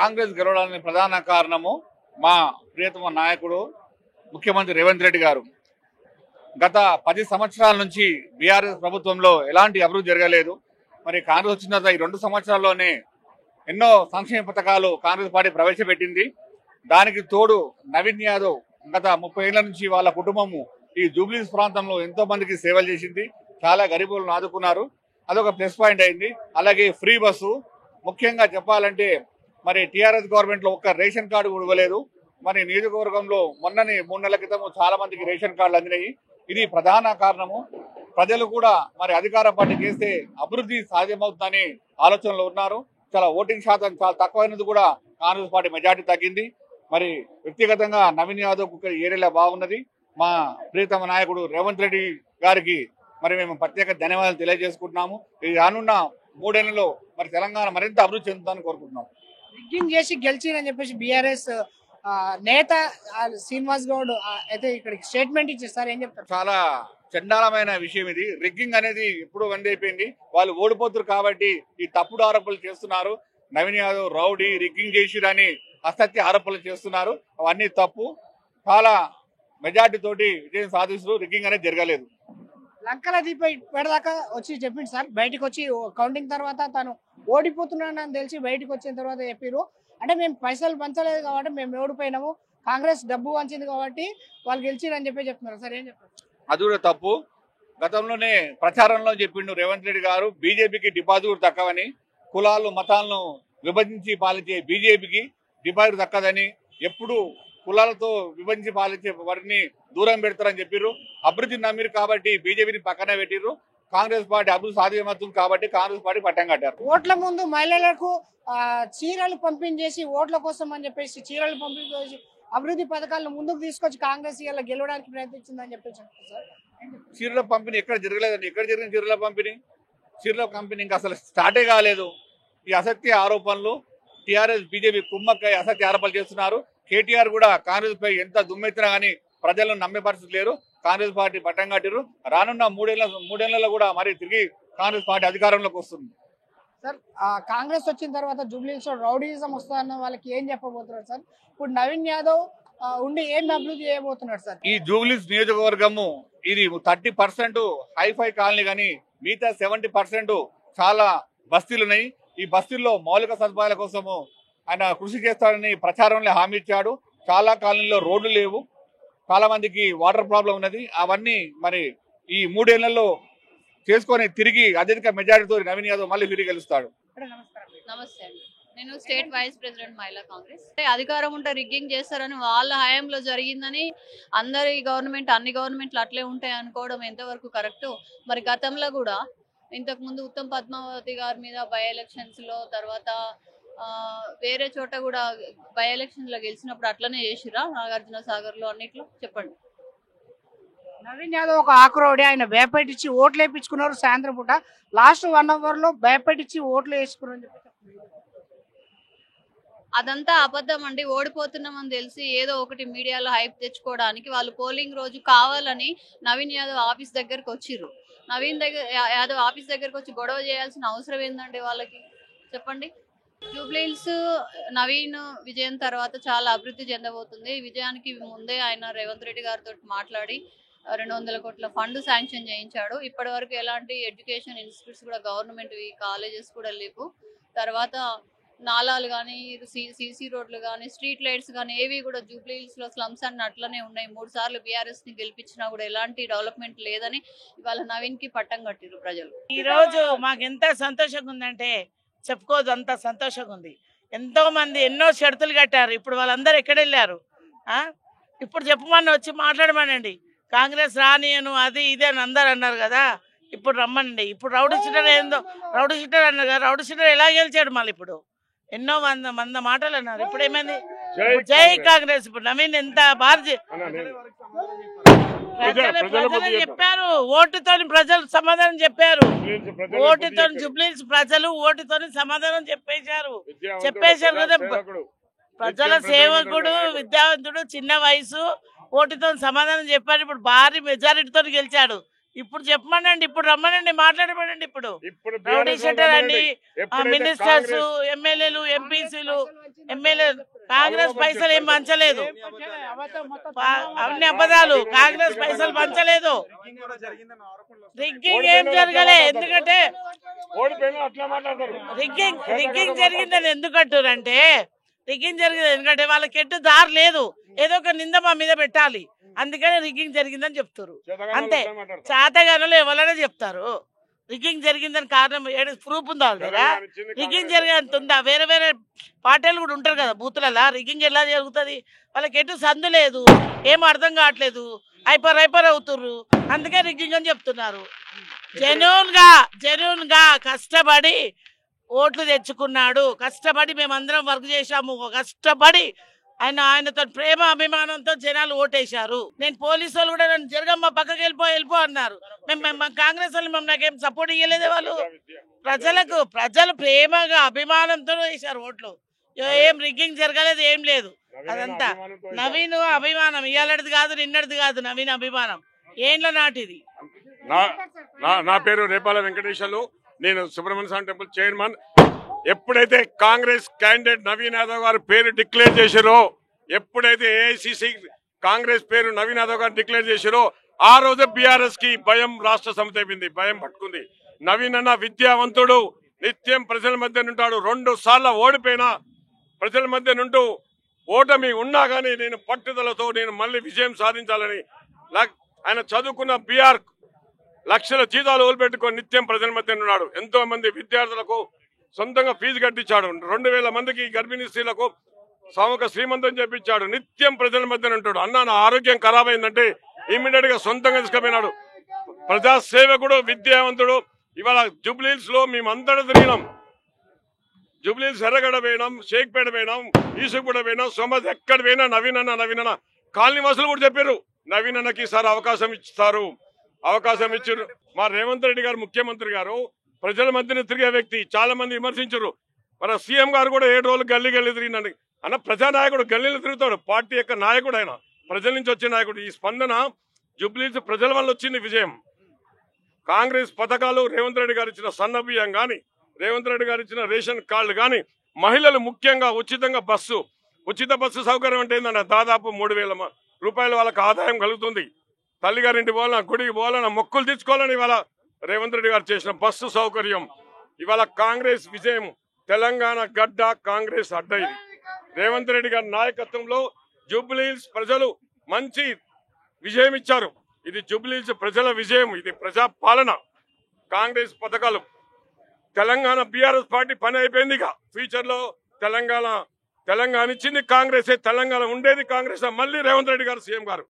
కాంగ్రెస్ గెలవడానికి ప్రధాన కారణము మా ప్రియతమ నాయకుడు ముఖ్యమంత్రి రేవంత్ రెడ్డి గారు. గత 10 సంవత్సరాల నుంచి బీఆర్ఎస్ ప్రభుత్వంలో ఎలాంటి అభివృద్ధి జరగలేదు. మరి కాంగ్రెస్ వచ్చిన తర్వాత ఈ 2 సంవత్సరాల్లోనే ఎన్నో సంక్షేమ పథకాలు కాంగ్రెస్ పార్టీ ప్రవేశపెట్టింది. దానికి తోడు నవీన్ యాదవ్ గత 30 ఏళ్ల నుంచి వాళ్ళ కుటుంబము ఈ జూబ్లీస్ ప్రాంతంలో ఎంతో మందికి సేవలు చేసింది. చాలా గరీబులను ఆదుకున్నారు. అదొక ప్లస్ పాయింట్ అయింది. అలాగే ఫ్రీ బస్సు, ముఖ్యంగా చెప్పాలంటే మరి టీఆర్ఎస్ గవర్నమెంట్ లో ఒక్క రేషన్ కార్డు కూడా ఇవ్వలేదు. మరి నియోజకవర్గంలో మొన్ననే 3 నెలల క్రితం చాలా మందికి రేషన్ కార్డులు అందినాయి. ఇది ప్రధాన కారణము. ప్రజలు కూడా మరి అధికార పార్టీకి వేస్తే అభివృద్ధి సాధ్యమవుతుందని ఆలోచనలో ఉన్నారు. చాలా ఓటింగ్ శాతం చాలా తక్కువైనది కూడా కాంగ్రెస్ పార్టీ మెజార్టీ తగ్గింది. మరి వ్యక్తిగతంగా నవీన్ యాదవ్ ఏరియాలో బాగున్నది. మా ప్రియతమ నాయకుడు రేవంత్ రెడ్డి గారికి మరి మేము ప్రత్యేక ధన్యవాదాలు తెలియజేసుకుంటున్నాము. ఈ రానున్న 3 ఏళ్లలో మరి తెలంగాణ మరింత అభివృద్ధి చెందుతుందని కోరుకుంటున్నాము. రిగ్గింగ్ చేసి గెలిచిరని చెప్పేసి బీఆర్ఎస్ నేత శ్రీనివాస్ గౌడ్ అయితే ఇక్కడ స్టేట్మెంట్ ఇచ్చేస్తారు. ఏం చెప్తారు? చాలా చండాలమైన విషయం ఇది. రిగ్గింగ్ అనేది ఎప్పుడు వండి అయిపోయింది. వాళ్ళు ఓడిపోతున్నారు కాబట్టి ఈ తప్పుడు ఆరోపణలు చేస్తున్నారు. నవీన్ యాదవ్ రౌడీ రిగ్గింగ్ చేసిరని అసత్య ఆరోపణలు చేస్తున్నారు. అవన్నీ తప్పు. చాలా మెజార్టీ తోటి విజయం సాధిస్తూ రిగ్గింగ్ అనేది జరగలేదు. లంకల దీప ఇప్పటిదాకా వచ్చి చెప్పింది సార్. బయటకు వచ్చి కౌంటింగ్ తర్వాత తను ఓడిపోతున్నానని తెలిసి బయటకు వచ్చిన తర్వాత చెప్పారు, అంటే మేము పైసలు పంచలేదు కాబట్టి మేము ఓడిపోయినాము, కాంగ్రెస్ డబ్బు వంచింది కాబట్టి వాళ్ళు గెలిచిరని చెప్తున్నారు సార్. ఏం చెప్తారు? అది కూడా తప్పు. గతంలోనే ప్రచారంలో చెప్పిండు రేవంత్ రెడ్డి గారు బీజేపీకి డిపాజిట్ తక్కువని, కులాలు మతాలను విభజించి పాలించే బీజేపీకి డిపాజిట్ దక్కదని, ఎప్పుడు కులాలతో విభజించి పాలించే వారిని దూరం పెడతారని చెప్పారు. అభివృద్ధి నమ్మిరు కాబట్టి బీజేపీని పక్కన పెట్టిర్రు. కాంగ్రెస్ పార్టీ అభివృద్ధి సాధ్యమవుతుంది కాబట్టి కాంగ్రెస్ పార్టీ పట్టం కట్టారు. ఓట్ల ముందు మహిళలకు చీరలు పంపించేసి ఓట్ల కోసం అని చెప్పేసి చీరలు పంపించేసి అభివృద్ధి పథకాలను ముందుకు తీసుకొచ్చి కాంగ్రెస్ ఇలా గెలవడానికి ప్రయత్నించిందని చెప్పేసి సార్. చీరల పంపిణీ ఎక్కడ జరగలేదండి. ఎక్కడ జరిగిన చీరల పంపిణీ? చీరల పంపిణీ ఇంకా అసలు స్టార్టే కాలేదు. ఈ అసత్య ఆరోపణలు టీఆర్ఎస్ బీజేపీ కుమ్మక్కై అసత్య ఆరోపణలు చేస్తున్నారు. కేటీఆర్ కూడా కాంగ్రెస్ పై ఎంత దుమ్మెత్తినా కానీ ప్రజలను నమ్మే పరిస్థితి లేరు. కాంగ్రెస్ పార్టీ పట్టం కట్టిరు. రానున్న 3 ఏళ్లలో కూడా మరి తిరిగి కాంగ్రెస్ పార్టీ అధికారంలోకి వస్తుంది. సార్ కాంగ్రెస్ వచ్చిన తర్వాత జూబ్లీస్ రౌడీజం వస్తుందన్న వాళ్ళకి ఏం చెప్పబోతున్నారు సార్? ఇప్పుడు నవీన్ యాదవ్ ఉండి ఏం అభివృద్ధి చేయబోతున్నాడు సార్? ఈ జూబ్లీస్ నియోజకవర్గము ఇది 30% హైఫై కాలనీ కానీ మిగతా 70% చాలా బస్తీలు ఉన్నాయి. ఈ బస్తీల్లో మౌలిక సదుపాయాల కోసము ఆయన కృషి చేస్తాడని ప్రచారంలో హామీ ఇచ్చాడు. చాలా కాలనీలో రోడ్లు లేవు. చాలా మందికి వాటర్ ప్రాబ్లం ఉన్నది. అవన్నీ మరి ఈ 3 ఏళ్లలో చేసుకొని తిరిగి అత్యధిక మెజారిటీతో నవీన్ యాదవ్ మళ్ళీ తిరిగి గెలుస్తాడు. నమస్తే అండి. నేను స్టేట్ వైస్ ప్రెసిడెంట్ మహిళా కాంగ్రెస్. అధికారం ఉంటే రిగ్గింగ్ చేస్తారని వాళ్ళ హయాంలో జరిగిందని అన్ని గవర్నమెంట్లు అట్లే ఉంటాయి అనుకోవడం ఎంతవరకు కరెక్ట్? మరి గతంలో కూడా ఇంతకు ముందు ఉత్తమ్ పద్మావతి గారి మీద బై ఎలక్షన్స్ లో, తర్వాత వేరే చోట కూడా బై ఎలక్షన్ లో గెలిచినప్పుడు అట్లనే చేసిరా? నాగార్జున సాగర్ లో అన్నిట్లో చెప్పండి. నవీన్ యాదవ్ ఒక ఆకురౌడి, ఆయన భయపెట్టించి ఓట్లు వేయించుకున్నారు. సాయంత్రం పూట లాస్ట్ 1 అవర్ లో భయపెట్టించి ఓట్లు వేసుకున్నారు. అదంతా అబద్ధం అండి. ఓడిపోతున్నామని తెలిసి ఏదో ఒకటి మీడియాలో హైప్ తెచ్చుకోవడానికి వాళ్ళు పోలింగ్ రోజు కావాలని నవీన్ యాదవ్ ఆఫీస్ దగ్గరకు వచ్చిర్రు. నవీన్ యాదవ్ ఆఫీస్ దగ్గరకు వచ్చి గొడవ చేయాల్సిన అవసరం ఏందండి వాళ్ళకి? చెప్పండి. జూబ్లీహిల్స్ నవీన్ విజయం తర్వాత చాలా అభివృద్ధి చెందబోతుంది. విజయానికి ముందే ఆయన రేవంత్ రెడ్డి గారితో మాట్లాడి 200 కోట్ల ఫండ్ శాంక్షన్ చేయించాడు. ఇప్పటి వరకు ఎలాంటి ఎడ్యుకేషన్ ఇన్స్టిట్యూట్స్ కూడా గవర్నమెంట్ కాలేజెస్ కూడా లేవు. తర్వాత నాలాలు కానీ, సీసీ రోడ్లు కానీ, స్ట్రీట్ లైట్స్ కానీ ఏవి కూడా జూబ్లీహిల్స్ లో స్లమ్స్ అన్ని అట్లనే ఉన్నాయి. 3 సార్లు బీఆర్ఎస్ ని గెలిపించినా కూడా ఎలాంటి డెవలప్మెంట్ లేదని ఇవాళ నవీన్ కి పట్టం కట్టిరు ప్రజలు. ఈ రోజు మాకు ఎంత సంతోషంగా ఉందంటే చెప్పుకోదు, అంత సంతోషంగా ఉంది. ఎంతో మంది ఎన్నో షరతులు కట్టారు. ఇప్పుడు వాళ్ళందరూ ఎక్కడ వెళ్ళారు? ఇప్పుడు చెప్పమని వచ్చి మాట్లాడమనండి. కాంగ్రెస్ రానియను అది ఇది అని అందరు అన్నారు కదా, ఇప్పుడు రమ్మనండి. ఇప్పుడు రౌడీ షీటర్ ఏందో రౌడీ షీటర్ అన్నారు కదా, రౌడీ షీటర్ ఎలా గెలిచాడు? మళ్ళీ ఇప్పుడు ఎన్నో మంద మాటలు అన్నారు. ఇప్పుడు ఏమైంది? జై కాంగ్రెస్. ఇప్పుడు నవీన్ ఎంత ప్రజలు చెప్పారు, ఓటుతో ప్రజలు సమాధానం చెప్పారు. ఓటుతో జూబ్లీహిల్స్ ప్రజలు ఓటుతో సమాధానం చెప్పేశారు కదా. ప్రజల సేవకుడు, విద్యావంతుడు, చిన్న వయసు, ఓటుతో సమాధానం చెప్పారు. ఇప్పుడు భారీ మెజారిటీతో గెలిచాడు. ఇప్పుడు చెప్పమనండి, ఇప్పుడు రమ్మనండి, మాట్లాడమనండి. ఇప్పుడు రౌడీ షెటర్ అండి, మినిస్టర్స్, ఎమ్మెల్యేలు, ఎంపీసీలు, ఎమ్మెల్యేలు కాంగ్రెస్ పైసలు ఏం పంచలేదు. అన్ని అబద్ధాలు. కాంగ్రెస్ పైసలు పంచలేదు. రిగ్గింగ్ ఏం జరగలే. ఎందుకంటే రిగ్గింగ్ జరిగిందని ఎందుకంటారంటే రిగ్గింగ్ జరిగింది ఎందుకంటే వాళ్ళకి ఎటు దారి లేదు. ఏదో ఒక నింద మా మీద పెట్టాలి. అందుకని రిగ్గింగ్ జరిగిందని చెప్తారు. అంతే. చేతగానలో ఎవరైనా చెప్తారు రిగ్గింగ్ జరిగిందని. కారణం ప్రూఫ్ ఉందా వాళ్ళ దగ్గర? రిగ్గింగ్ జరిగేంత ఉందా? వేరే వేరే పార్టీలు కూడా ఉంటారు కదా బూతులలో. రిగ్గింగ్ ఎలా జరుగుతుంది? వాళ్ళకి ఎటు సందు లేదు. ఏం అర్థం కావట్లేదు. హైపర్ అవుతుర్రు. అందుకే రిగ్గింగ్ అని చెప్తున్నారు. జెన్యూన్ గా కష్టపడి ఓట్లు తెచ్చుకున్నాడు. కష్టపడి మేమందరం వర్క్ చేశాము. కష్టపడి ఆయనతో ప్రేమ అభిమానంతో జనాలు ఓటేశారు. నేను పోలీసు వాళ్ళు కూడా నన్ను జరగమ్మ పక్కకి వెళ్ళిపో అన్నారు. మేము కాంగ్రెస్ వాళ్ళు నాకేం సపోర్ట్ ఇవ్వలేదే. వాళ్ళు ప్రజలు ప్రేమగా అభిమానంతో వేశారు ఓట్లు. ఏం రిగ్గింగ్ జరగలేదు, ఏం లేదు. అదంతా నవీన్ అభిమానం. ఇవాళది కాదు, నిన్నటిది కాదు. నవీన్ అభిమానం ఏండ్ల నాటిది. నా పేరు రేపాల వెంకటేశ్వర్లు. నేను సుబ్రహ్మణ్య స్వామి టెంపుల్ చైర్మన్. ఎప్పుడైతే కాంగ్రెస్ క్యాండిడేట్ నవీన్ యాదవ్ గారు పేరు డిక్లేర్ చేశారో, ఎప్పుడైతే ఏఐసిసి కాంగ్రెస్ పేరు నవీన్ యాదవ్ గారు డిక్లేర్ చేశారో ఆ రోజే బీఆర్ఎస్ కి భయం రాష్ట్ర సమితి అయిపోయింది. భయం పట్టుకుంది. నవీన్ అన్న విద్యావంతుడు, నిత్యం ప్రజల మధ్య నుంటాడు. 2 సార్లు ఓడిపోయినా ప్రజల మధ్య నుంటూ ఓటమి ఉన్నా కానీ నేను పట్టుదలతో నేను మళ్ళీ విజయం సాధించాలని ఆయన చదువుకున్న బీఆర్ లక్షల జీతాలు వదిలిపెట్టుకొని నిత్యం ప్రజల మధ్య ఉన్నాడు. ఎంతో మంది విద్యార్థులకు సొంతంగా ఫీజు కట్టించాడు. 2000 మందికి గర్భిణీ స్త్రీలకు సామూహిక శ్రీమంతం చేపించాడు. నిత్యం ప్రజల మధ్య ఉంటాడు. అన్న నా ఆరోగ్యం ఖరాబ్ అయిందంటే ఇమ్మీడియట్ గా సొంతంగా తీసుకుపోయినాడు. ప్రజాసేవకుడు, విద్యావంతుడు. ఇవాళ జూబ్లీహిల్స్ లో మేమందరూ తిరిగినాం. జూబ్లీహిల్స్ ఎర్రగడ్డ పోయినాం, షేక్పేట పోయినాం, ఈసుగూడ పోయినాం, సోమజ్ ఎక్కడ పోయినా నవీన్ అన్న కాలనీ వాసులు కూడా చెప్పారు నవీన్ అన్నకి ఈసారి అవకాశం ఇచ్చారు. మా రేవంత్ రెడ్డి గారు ముఖ్యమంత్రి గారు ప్రజల మధ్యన తిరిగే వ్యక్తి. చాలా మంది విమర్శించారు. మన సీఎం గారు కూడా 7 రోజులు గల్లీ తిరిగినండి. అన్న ప్రజానాయకుడు గల్లీలు తిరుగుతాడు. పార్టీ యొక్క నాయకుడు ఆయన, ప్రజల నుంచి వచ్చిన నాయకుడు. ఈ స్పందన జూబ్లీహిల్స్ ప్రజల వల్ల వచ్చింది విజయం. కాంగ్రెస్ పథకాలు, రేవంత్ రెడ్డి గారు ఇచ్చిన సన్న బియ్యం కానీ, రేవంత్ రెడ్డి గారు ఇచ్చిన రేషన్ కార్డులు కానీ, మహిళలు ముఖ్యంగా ఉచిత బస్సు సౌకర్యం అంటే ఏంటంటే దాదాపు 3000 రూపాయలు వాళ్ళకి ఆదాయం కలుగుతుంది. తల్లిగారింటి పోవాలన్నా, గుడికి పోవాలన్నా, మొక్కులు తీర్చుకోవాలని ఇవాళ రేవంత్ రెడ్డి గారు చేసిన బస్సు సౌకర్యం. ఇవాళ కాంగ్రెస్ విజయం. తెలంగాణ గడ్డ కాంగ్రెస్ అడ్డ. ఇది రేవంత్ రెడ్డి గారి నాయకత్వంలో జూబ్లీహిల్స్ ప్రజలు మంచి విజయం ఇచ్చారు. ఇది జూబ్లీహిల్స్ ప్రజల విజయం. ఇది ప్రజా పాలన. కాంగ్రెస్ పథకాలు. తెలంగాణ బీఆర్ఎస్ పార్టీ పని అయిపోయింది. ఇక ఫ్యూచర్ లో తెలంగాణ ఇచ్చింది కాంగ్రెస్. తెలంగాణ ఉండేది కాంగ్రెస్. మళ్ళీ రేవంత్ రెడ్డి గారు సీఎం గారు.